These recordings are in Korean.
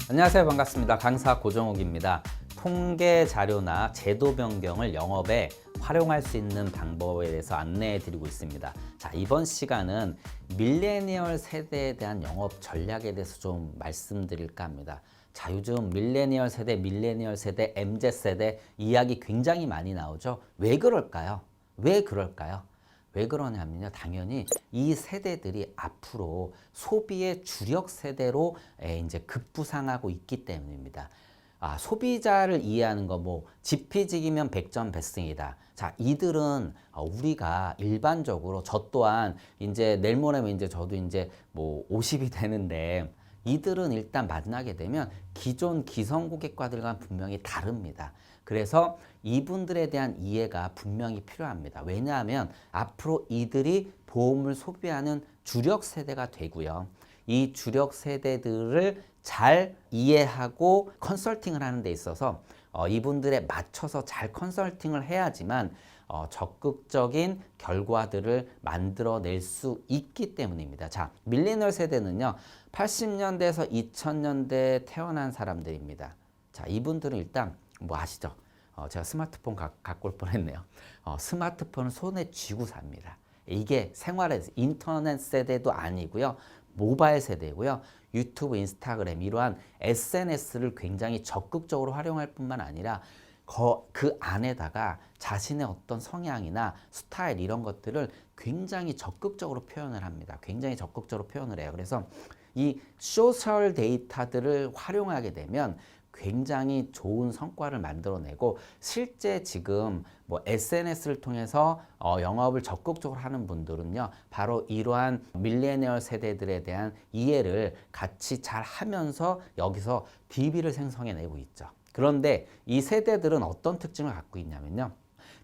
안녕하세요. 반갑습니다. 강사 고정욱입니다. 통계 자료나 제도 변경을 영업에 활용할 수 있는 방법에 대해서 안내해 드리고 있습니다. 자, 이번 시간은 밀레니얼 세대에 대한 영업 전략에 대해서 좀 말씀드릴까 합니다. 자, 요즘 밀레니얼 세대, MZ세대 이야기 굉장히 많이 나오죠. 왜 그럴까요? 왜 그럴까요? 왜 그러냐면요. 당연히 이 세대들이 앞으로 소비의 주력 세대로 이제 급부상하고 있기 때문입니다. 소비자를 이해하는 거 뭐 지피지기면 백전백승이다. 자, 이들은 우리가 일반적으로 저 또한 이제 내일 모레면 이제 저도 이제 뭐 50이 되는데 이들은 일단 만나게 되면 기존 기성 고객과들과 분명히 다릅니다. 그래서 이분들에 대한 이해가 분명히 필요합니다. 왜냐하면 앞으로 이들이 보험을 소비하는 주력 세대가 되고요. 이 주력 세대들을 잘 이해하고 컨설팅을 하는 데 있어서 이분들에 맞춰서 잘 컨설팅을 해야지만 적극적인 결과들을 만들어낼 수 있기 때문입니다. 자, 밀레니얼 세대는요, 80년대에서 2000년대에 태어난 사람들입니다. 자, 이분들은 일단 뭐 아시죠? 제가 스마트폰 갖고 올 뻔했네요. 스마트폰을 손에 쥐고 삽니다. 이게 생활에서 인터넷 세대도 아니고요. 모바일 세대고요. 유튜브, 인스타그램 이러한 SNS를 굉장히 적극적으로 활용할 뿐만 아니라 그 안에다가 자신의 어떤 성향이나 스타일 이런 것들을 굉장히 적극적으로 표현을 합니다. 굉장히 적극적으로 표현을 해요. 그래서 이 소셜 데이터들을 활용하게 되면 굉장히 좋은 성과를 만들어내고 실제 지금 뭐 SNS를 통해서 영업을 적극적으로 하는 분들은요, 바로 이러한 밀레니얼 세대들에 대한 이해를 같이 잘 하면서 여기서 DB를 생성해내고 있죠. 그런데 이 세대들은 어떤 특징을 갖고 있냐면요,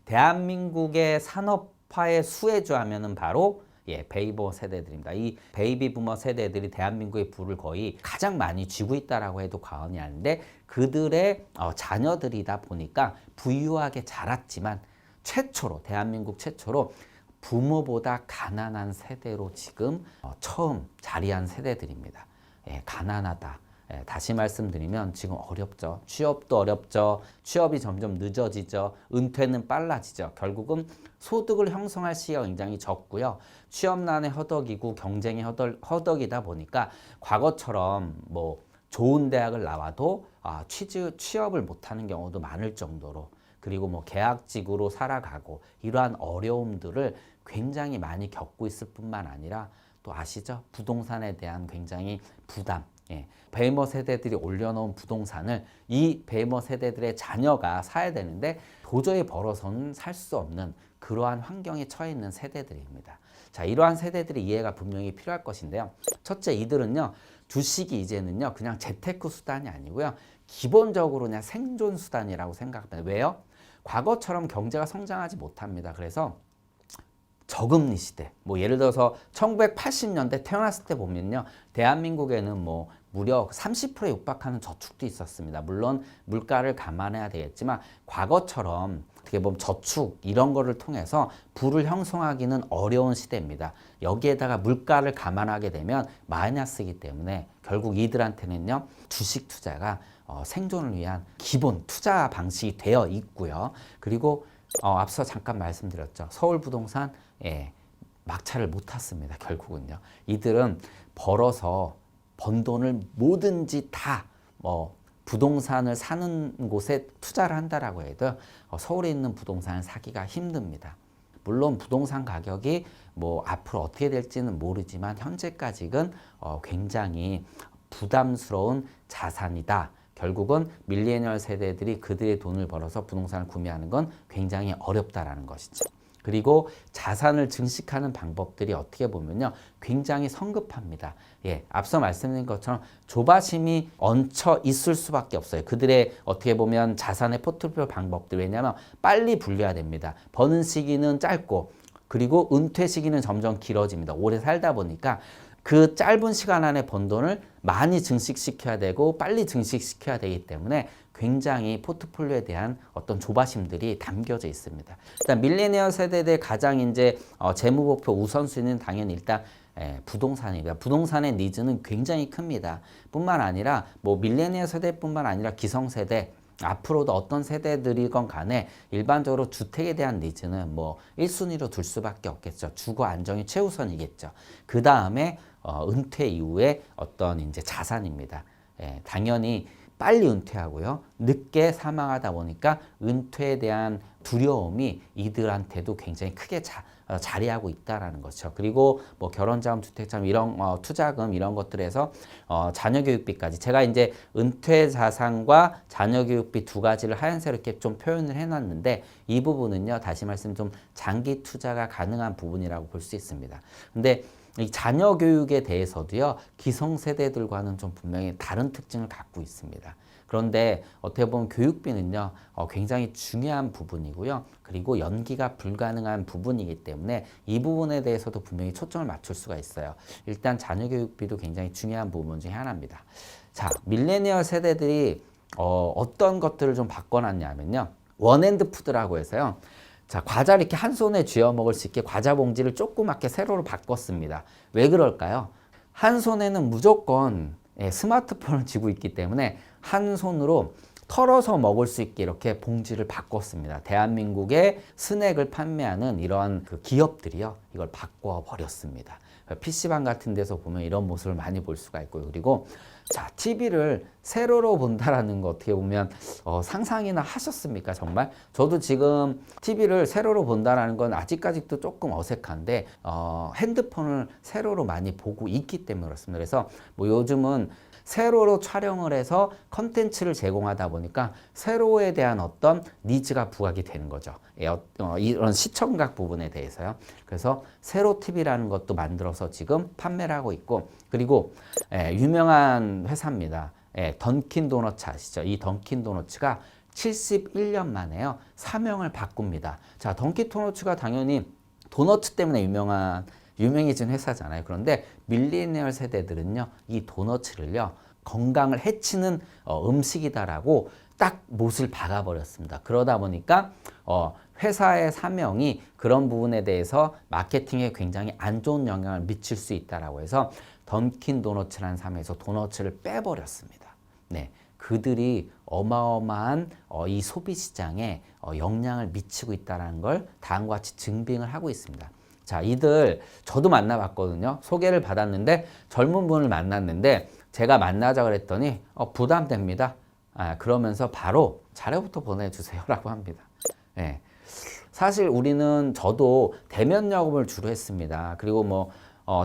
대한민국의 산업화의 수혜주하면은 바로 베이버 세대들입니다. 이 베이비 부머 세대들이 대한민국의 부를 거의 가장 많이 쥐고 있다라고 해도 과언이 아닌데 그들의 자녀들이다 보니까 부유하게 자랐지만 대한민국 최초로 부모보다 가난한 세대로 지금 처음 자리한 세대들입니다. 가난하다. 다시 말씀드리면 지금 어렵죠. 취업도 어렵죠. 취업이 점점 늦어지죠. 은퇴는 빨라지죠. 결국은 소득을 형성할 시기가 굉장히 적고요. 취업난의 허덕이고 경쟁의 허덕이다 보니까 과거처럼 뭐 좋은 대학을 나와도 취업을 못하는 경우도 많을 정도로, 그리고 뭐 계약직으로 살아가고 이러한 어려움들을 굉장히 많이 겪고 있을 뿐만 아니라 또 아시죠? 부동산에 대한 굉장히 부담. 베이머 세대들이 올려놓은 부동산을 이 베이머 세대들의 자녀가 사야 되는데 도저히 벌어서는 살 수 없는 그러한 환경에 처해 있는 세대들입니다. 자, 이러한 세대들의 이해가 분명히 필요할 것인데요. 첫째, 이들은요, 주식이 이제는요, 그냥 재테크 수단이 아니고요, 기본적으로 그냥 생존 수단이라고 생각합니다. 왜요? 과거처럼 경제가 성장하지 못합니다. 그래서 저금리 시대, 뭐 예를 들어서 1980년대 태어났을 때 보면요, 대한민국에는 뭐 무려 30%에 육박하는 저축도 있었습니다. 물론 물가를 감안해야 되겠지만 과거처럼 어떻게 보면 저축 이런 거를 통해서 부를 형성하기는 어려운 시대입니다. 여기에다가 물가를 감안하게 되면 마이너스이기 때문에 결국 이들한테는요, 주식 투자가 생존을 위한 기본 투자 방식이 되어 있고요. 그리고 앞서 잠깐 말씀드렸죠. 서울 부동산 막차를 못 탔습니다. 결국은요. 이들은 번 돈을 뭐든지 다 부동산을 사는 곳에 투자를 한다라고 해도 서울에 있는 부동산을 사기가 힘듭니다. 물론 부동산 가격이 뭐 앞으로 어떻게 될지는 모르지만 현재까지는 굉장히 부담스러운 자산이다. 결국은 밀레니얼 세대들이 그들의 돈을 벌어서 부동산을 구매하는 건 굉장히 어렵다라는 것이죠. 그리고 자산을 증식하는 방법들이 어떻게 보면요, 굉장히 성급합니다. 앞서 말씀드린 것처럼 조바심이 얹혀 있을 수밖에 없어요. 그들의 어떻게 보면 자산의 포트폴리오 방법들. 왜냐하면 빨리 불려야 됩니다. 버는 시기는 짧고 그리고 은퇴 시기는 점점 길어집니다. 오래 살다 보니까 그 짧은 시간 안에 번 돈을 많이 증식시켜야 되고 빨리 증식시켜야 되기 때문에 굉장히 포트폴리오에 대한 어떤 조바심들이 담겨져 있습니다. 일단 밀레니얼 세대들의 가장 이제 재무 목표 우선순위는 당연히 일단 부동산입니다. 부동산의 니즈는 굉장히 큽니다. 뿐만 아니라 뭐 밀레니얼 세대뿐만 아니라 기성세대, 앞으로도 어떤 세대들이건 간에 일반적으로 주택에 대한 니즈는 뭐 1순위로 둘 수밖에 없겠죠. 주거 안정이 최우선이겠죠. 그 다음에 은퇴 이후에 어떤 이제 자산입니다. 당연히 빨리 은퇴하고요. 늦게 사망하다 보니까 은퇴에 대한 두려움이 이들한테도 굉장히 크게 자리하고 있다라는 거죠. 그리고 뭐 결혼자금, 주택자금 이런 투자금 이런 것들에서 자녀 교육비까지 제가 이제 은퇴 자산과 자녀 교육비 두 가지를 하얀색으로 이렇게 좀 표현을 해놨는데 이 부분은요 다시 말씀 좀 장기 투자가 가능한 부분이라고 볼 수 있습니다. 근데 이 자녀 교육에 대해서도요 기성세대들과는 좀 분명히 다른 특징을 갖고 있습니다. 그런데 어떻게 보면 교육비는요 굉장히 중요한 부분이고요. 그리고 연기가 불가능한 부분이기 때문에 이 부분에 대해서도 분명히 초점을 맞출 수가 있어요. 일단 자녀 교육비도 굉장히 중요한 부분 중에 하나입니다. 자, 밀레니얼 세대들이 어떤 것들을 좀 바꿔놨냐면요. 원핸드 푸드라고 해서요. 자, 과자를 이렇게 한 손에 쥐어 먹을 수 있게 과자 봉지를 조그맣게 세로로 바꿨습니다. 왜 그럴까요? 한 손에는 무조건 스마트폰을 쥐고 있기 때문에 한 손으로 털어서 먹을 수 있게 이렇게 봉지를 바꿨습니다. 대한민국의 스낵을 판매하는 이러한 그 기업들이요, 이걸 바꿔버렸습니다. PC방 같은 데서 보면 이런 모습을 많이 볼 수가 있고요. 그리고 자, TV를 세로로 본다라는 거 어떻게 보면 상상이나 하셨습니까? 정말? 저도 지금 TV를 세로로 본다라는 건 아직까지도 조금 어색한데 핸드폰을 세로로 많이 보고 있기 때문에 그렇습니다. 그래서 뭐 요즘은 세로로 촬영을 해서 컨텐츠를 제공하다 보니까 세로에 대한 어떤 니즈가 부각이 되는 거죠. 이런 시청각 부분에 대해서요. 그래서 세로 TV라는 것도 만들어서 지금 판매를 하고 있고, 그리고 유명한 회사입니다. 던킨 도너츠 아시죠? 이 던킨 도너츠가 71년 만에요 사명을 바꿉니다. 자, 던킨 도너츠가 당연히 도너츠 때문에 유명해진 회사잖아요. 그런데 밀레니얼 세대들은요, 이 도너츠를요, 건강을 해치는 음식이다라고 딱 못을 박아버렸습니다. 그러다 보니까 회사의 사명이 그런 부분에 대해서 마케팅에 굉장히 안 좋은 영향을 미칠 수 있다라고 해서 던킨 도너츠라는 사명에서 도너츠를 빼버렸습니다. 네. 그들이 어마어마한 이 소비 시장에 영향을 미치고 있다는 걸 다음과 같이 증빙을 하고 있습니다. 자, 이들 저도 만나봤거든요. 소개를 받았는데 젊은 분을 만났는데 제가 만나자 그랬더니 부담됩니다. 그러면서 바로 자료부터 보내주세요 라고 합니다. 네. 사실 저도 대면 영업을 주로 했습니다. 그리고 뭐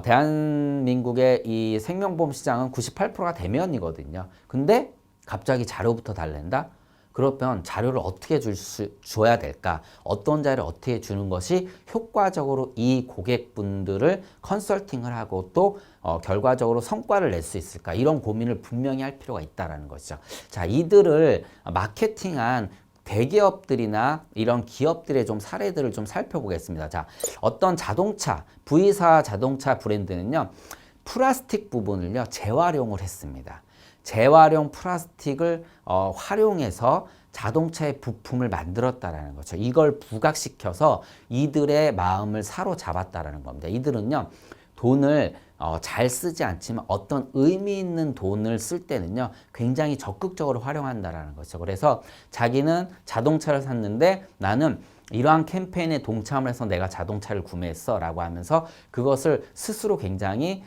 대한민국의 이 생명보험 시장은 98%가 대면이거든요. 근데 갑자기 자료부터 달랜다? 그러면 자료를 어떻게 줘야 될까? 어떤 자료를 어떻게 주는 것이 효과적으로 이 고객분들을 컨설팅을 하고 또 결과적으로 성과를 낼 수 있을까? 이런 고민을 분명히 할 필요가 있다는 것이죠. 자, 이들을 마케팅한 대기업들이나 이런 기업들의 좀 사례들을 좀 살펴보겠습니다. 자, 어떤 자동차, V사 자동차 브랜드는요, 플라스틱 부분을요, 재활용을 했습니다. 재활용 플라스틱을 활용해서 자동차의 부품을 만들었다라는 거죠. 이걸 부각시켜서 이들의 마음을 사로잡았다라는 겁니다. 이들은요, 돈을 잘 쓰지 않지만 어떤 의미 있는 돈을 쓸 때는요, 굉장히 적극적으로 활용한다라는 거죠. 그래서 자기는 자동차를 샀는데 나는 이러한 캠페인에 동참을 해서 내가 자동차를 구매했어 라고 하면서 그것을 스스로 굉장히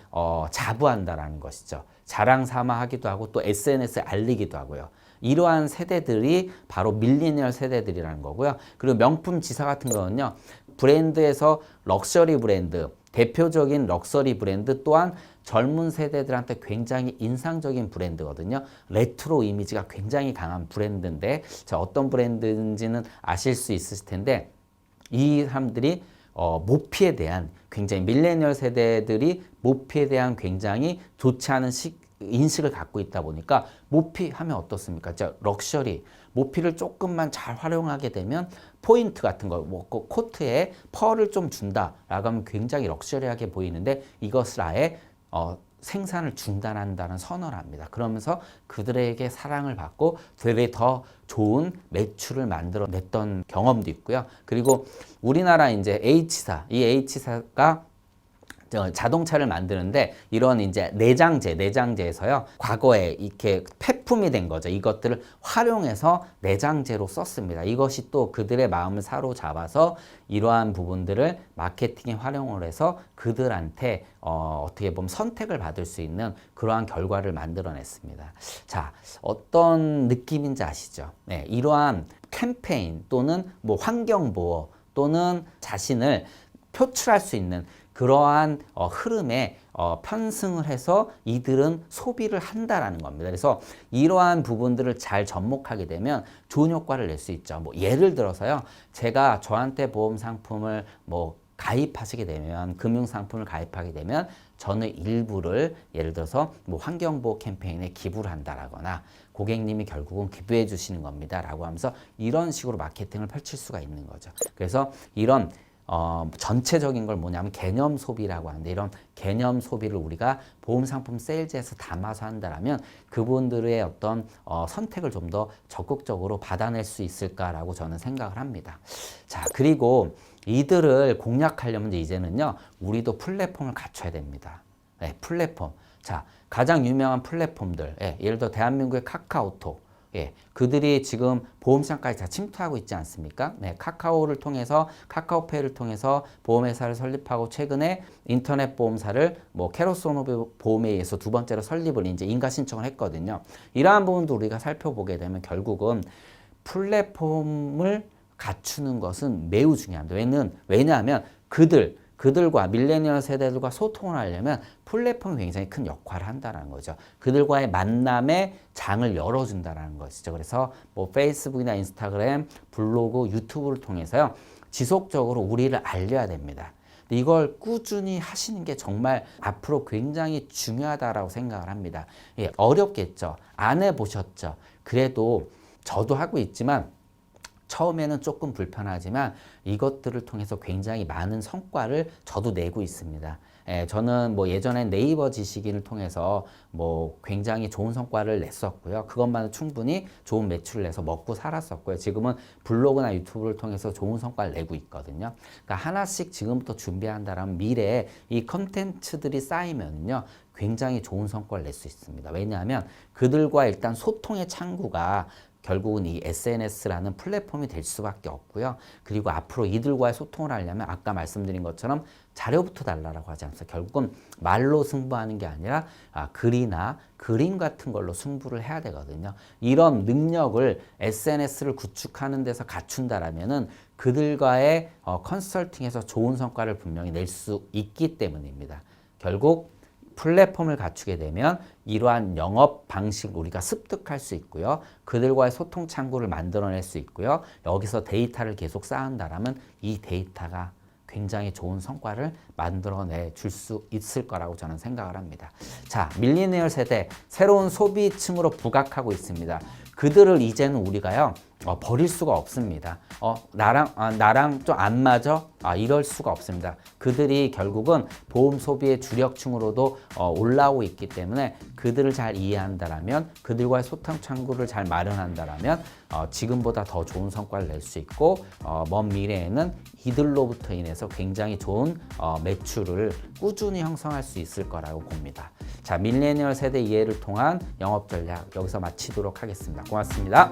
자부한다라는 것이죠. 자랑 삼아 하기도 하고 또 SNS에 알리기도 하고요. 이러한 세대들이 바로 밀레니얼 세대들이라는 거고요. 그리고 명품 지사 같은 거는요, 브랜드에서 럭셔리 브랜드, 대표적인 럭셔리 브랜드 또한 젊은 세대들한테 굉장히 인상적인 브랜드거든요. 레트로 이미지가 굉장히 강한 브랜드인데, 자, 어떤 브랜드인지는 아실 수 있으실 텐데, 이 사람들이 모피에 대한 굉장히 밀레니얼 세대들이 모피에 대한 굉장히 좋지 않은 인식을 갖고 있다 보니까 모피 하면 어떻습니까? 자, 럭셔리 모피를 조금만 잘 활용하게 되면 포인트 같은 거, 뭐 코트에 펄을 좀 준다라고 하면 굉장히 럭셔리하게 보이는데 이것을 아예 생산을 중단한다는 선언을 합니다. 그러면서 그들에게 사랑을 받고 그들이 더 좋은 매출을 만들어냈던 경험도 있고요. 그리고 우리나라 이제 H사, 이 H사가 자동차를 만드는데 이런 이제 내장재에서요. 과거에 이렇게 폐품이 된 거죠. 이것들을 활용해서 내장재로 썼습니다. 이것이 또 그들의 마음을 사로잡아서 이러한 부분들을 마케팅에 활용을 해서 그들한테 어떻게 보면 선택을 받을 수 있는 그러한 결과를 만들어냈습니다. 자, 어떤 느낌인지 아시죠? 네, 이러한 캠페인 또는 뭐 환경보호 또는 자신을 표출할 수 있는 그러한 흐름에 편승을 해서 이들은 소비를 한다라는 겁니다. 그래서 이러한 부분들을 잘 접목하게 되면 좋은 효과를 낼 수 있죠. 뭐 예를 들어서요, 제가 저한테 보험 상품을 뭐 가입하시게 되면, 금융 상품을 가입하게 되면 저는 일부를 예를 들어서 뭐 환경보호 캠페인에 기부를 한다라거나 고객님이 결국은 기부해 주시는 겁니다 라고 하면서 이런 식으로 마케팅을 펼칠 수가 있는 거죠. 그래서 이런 전체적인 걸 뭐냐면 개념 소비라고 하는데, 이런 개념 소비를 우리가 보험 상품 세일즈에서 담아서 한다라면 그분들의 어떤 선택을 좀 더 적극적으로 받아낼 수 있을까라고 저는 생각을 합니다. 자, 그리고 이들을 공략하려면 이제는요, 우리도 플랫폼을 갖춰야 됩니다. 네, 플랫폼. 자, 가장 유명한 플랫폼들, 예를 들어 대한민국의 카카오톡. 예, 그들이 지금 보험시장까지 다 침투하고 있지 않습니까? 네, 카카오를 통해서, 카카오페이를 통해서 보험회사를 설립하고, 최근에 인터넷 보험사를 뭐 캐로소노 보험에 의해서 두 번째로 설립을 이제 인가 신청을 했거든요. 이러한 부분도 우리가 살펴보게 되면 결국은 플랫폼을 갖추는 것은 매우 중요합니다. 왜냐하면 그들과 밀레니얼 세대들과 소통을 하려면 플랫폼이 굉장히 큰 역할을 한다는 거죠. 그들과의 만남의 장을 열어준다는 것이죠. 그래서 뭐 페이스북이나 인스타그램, 블로그, 유튜브를 통해서요, 지속적으로 우리를 알려야 됩니다. 이걸 꾸준히 하시는 게 정말 앞으로 굉장히 중요하다고 생각을 합니다. 예, 어렵겠죠. 안 해보셨죠. 그래도 저도 하고 있지만 처음에는 조금 불편하지만 이것들을 통해서 굉장히 많은 성과를 저도 내고 있습니다. 저는 뭐 예전에 네이버 지식인을 통해서 뭐 굉장히 좋은 성과를 냈었고요. 그것만은 충분히 좋은 매출을 내서 먹고 살았었고요. 지금은 블로그나 유튜브를 통해서 좋은 성과를 내고 있거든요. 그러니까 하나씩 지금부터 준비한다면 미래에 이 컨텐츠들이 쌓이면요, 굉장히 좋은 성과를 낼 수 있습니다. 왜냐하면 그들과 일단 소통의 창구가 결국은 이 SNS라는 플랫폼이 될 수밖에 없고요. 그리고 앞으로 이들과의 소통을 하려면 아까 말씀드린 것처럼 자료부터 달라고 하지 않습니까? 결국은 말로 승부하는 게 아니라 글이나 그림 같은 걸로 승부를 해야 되거든요. 이런 능력을 SNS를 구축하는 데서 갖춘다라면은 그들과의 컨설팅에서 좋은 성과를 분명히 낼 수 있기 때문입니다. 결국 플랫폼을 갖추게 되면 이러한 영업 방식을 우리가 습득할 수 있고요. 그들과의 소통 창구를 만들어낼 수 있고요. 여기서 데이터를 계속 쌓은다라면 이 데이터가 굉장히 좋은 성과를 만들어내 줄 수 있을 거라고 저는 생각을 합니다. 자, 밀레니얼 세대, 새로운 소비층으로 부각하고 있습니다. 그들을 이제는 우리가요, 버릴 수가 없습니다. 나랑 좀 안 맞아? 이럴 수가 없습니다. 그들이 결국은 보험 소비의 주력층으로도 올라오고 있기 때문에 그들을 잘 이해한다라면, 그들과의 소통 창구를 잘 마련한다라면 지금보다 더 좋은 성과를 낼 수 있고, 먼 미래에는 이들로부터 인해서 굉장히 좋은 매출을 꾸준히 형성할 수 있을 거라고 봅니다. 자, 밀레니얼 세대 이해를 통한 영업 전략 여기서 마치도록 하겠습니다. 고맙습니다.